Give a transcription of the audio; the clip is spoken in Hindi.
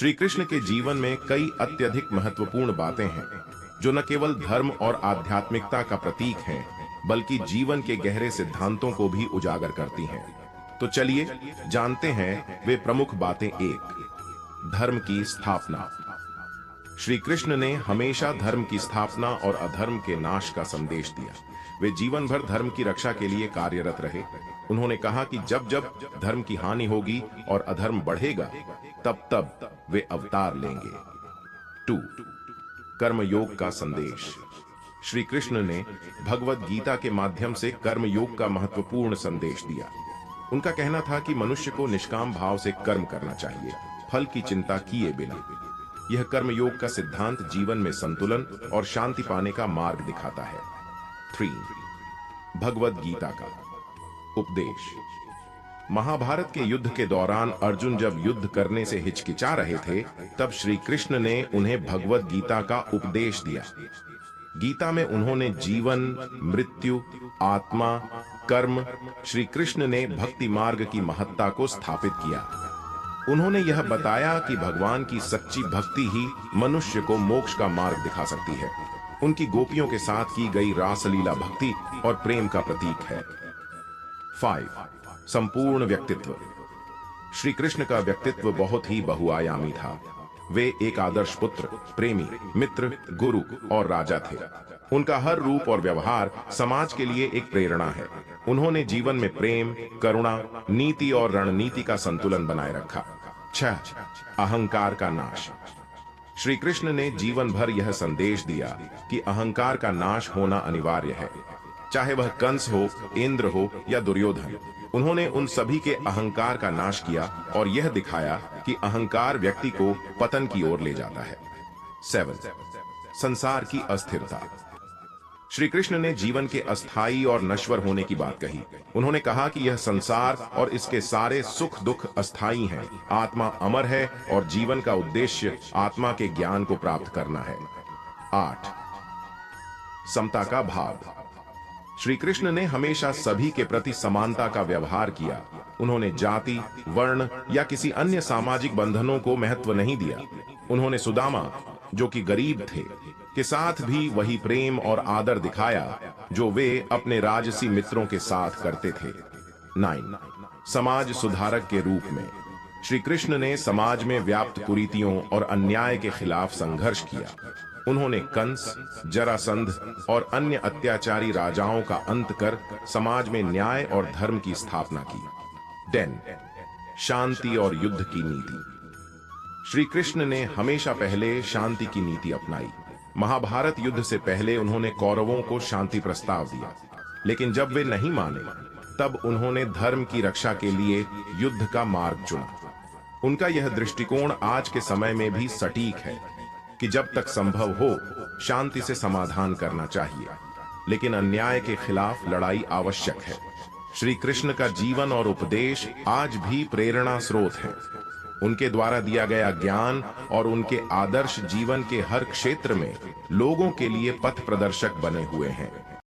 श्री कृष्ण के जीवन में कई अत्यधिक महत्वपूर्ण बातें हैं जो न केवल धर्म और आध्यात्मिकता का प्रतीक हैं, बल्कि जीवन के गहरे सिद्धांतों को भी उजागर करती हैं। तो चलिए जानते हैं वे प्रमुख बातें। एक, धर्म की स्थापना। श्री कृष्ण ने हमेशा धर्म की स्थापना और अधर्म के नाश का संदेश दिया। वे जीवन भर धर्म की रक्षा के लिए कार्यरत रहे। उन्होंने कहा कि जब जब धर्म की हानि होगी और अधर्म बढ़ेगा, तब तब वे अवतार लेंगे। 2, कर्मयोग का संदेश। श्री कृष्ण ने भगवद गीता के माध्यम से कर्मयोग का महत्वपूर्ण संदेश दिया। उनका कहना था कि मनुष्य को निष्काम भाव से कर्म करना चाहिए, फल की चिंता किए बिना। यह कर्मयोग का सिद्धांत जीवन में संतुलन और शांति पाने का मार्ग दिखाता है। 3, भगवद गीता का उपदेश। महाभारत के युद्ध के दौरान अर्जुन जब युद्ध करने से हिचकिचा रहे थे, तब श्री कृष्ण ने उन्हें भगवद गीता का उपदेश दिया। गीता में उन्होंने जीवन, मृत्यु, आत्मा, कर्म, श्री कृष्ण ने भक्ति मार्ग की महत्ता को स्थापित किया। उन्होंने यह बताया कि भगवान की सच्ची भक्ति ही मनुष्य को मोक्ष का मार्ग दिखा सकती है। उनकी गोपियों के साथ की गई रासलीला भक्ति और प्रेम का प्रतीक है। 5, संपूर्ण व्यक्तित्व। श्री कृष्ण का व्यक्तित्व बहुत ही बहुआयामी था। वे एक आदर्श पुत्र, प्रेमी, मित्र, गुरु और राजा थे। उनका हर रूप और व्यवहार समाज के लिए एक प्रेरणा है। उन्होंने जीवन में प्रेम, करुणा, नीति और रणनीति का संतुलन बनाए रखा। 6, अहंकार का नाश। श्री कृष्ण ने जीवन भर यह संदेश दिया कि अहंकार का नाश होना अनिवार्य है, चाहे वह कंस हो, इंद्र हो या दुर्योधन। उन्होंने उन सभी के अहंकार का नाश किया और यह दिखाया कि अहंकार व्यक्ति को पतन की ओर ले जाता है। 7, संसार की अस्थिरता। श्री कृष्ण ने जीवन के अस्थायी और नश्वर होने की बात कही। उन्होंने कहा कि यह संसार और इसके सारे सुख दुख अस्थायी हैं। आत्मा अमर है और जीवन का उद्देश्य आत्मा के ज्ञान को प्राप्त करना है। 8, समता का भाव। श्री कृष्ण ने हमेशा सभी के प्रति समानता का व्यवहार किया। उन्होंने जाति, वर्ण या किसी अन्य सामाजिक बंधनों को महत्व नहीं दिया। उन्होंने सुदामा, जो कि गरीब थे, के साथ भी वही प्रेम और आदर दिखाया जो वे अपने राजसी मित्रों के साथ करते थे। 9, समाज सुधारक के रूप में। श्री कृष्ण ने समाज में व्याप्त कुरीतियों और अन्याय के खिलाफ संघर्ष किया। उन्होंने कंस, जरासंध और अन्य अत्याचारी राजाओं का अंत कर समाज में न्याय और धर्म की स्थापना की। 10, शांति और युद्ध की नीति। श्री कृष्ण ने हमेशा पहले शांति की नीति अपनाई। महाभारत युद्ध से पहले उन्होंने कौरवों को शांति प्रस्ताव दिया, लेकिन जब वे नहीं माने, तब उन्होंने धर्म की रक्षा के लिए युद्ध का मार्ग चुना। उनका यह दृष्टिकोण आज के समय में भी सटीक है कि जब तक संभव हो शांति से समाधान करना चाहिए, लेकिन अन्याय के खिलाफ लड़ाई आवश्यक है। श्री कृष्ण का जीवन और उपदेश आज भी प्रेरणा स्रोत है। उनके द्वारा दिया गया ज्ञान और उनके आदर्श जीवन के हर क्षेत्र में लोगों के लिए पथ प्रदर्शक बने हुए हैं।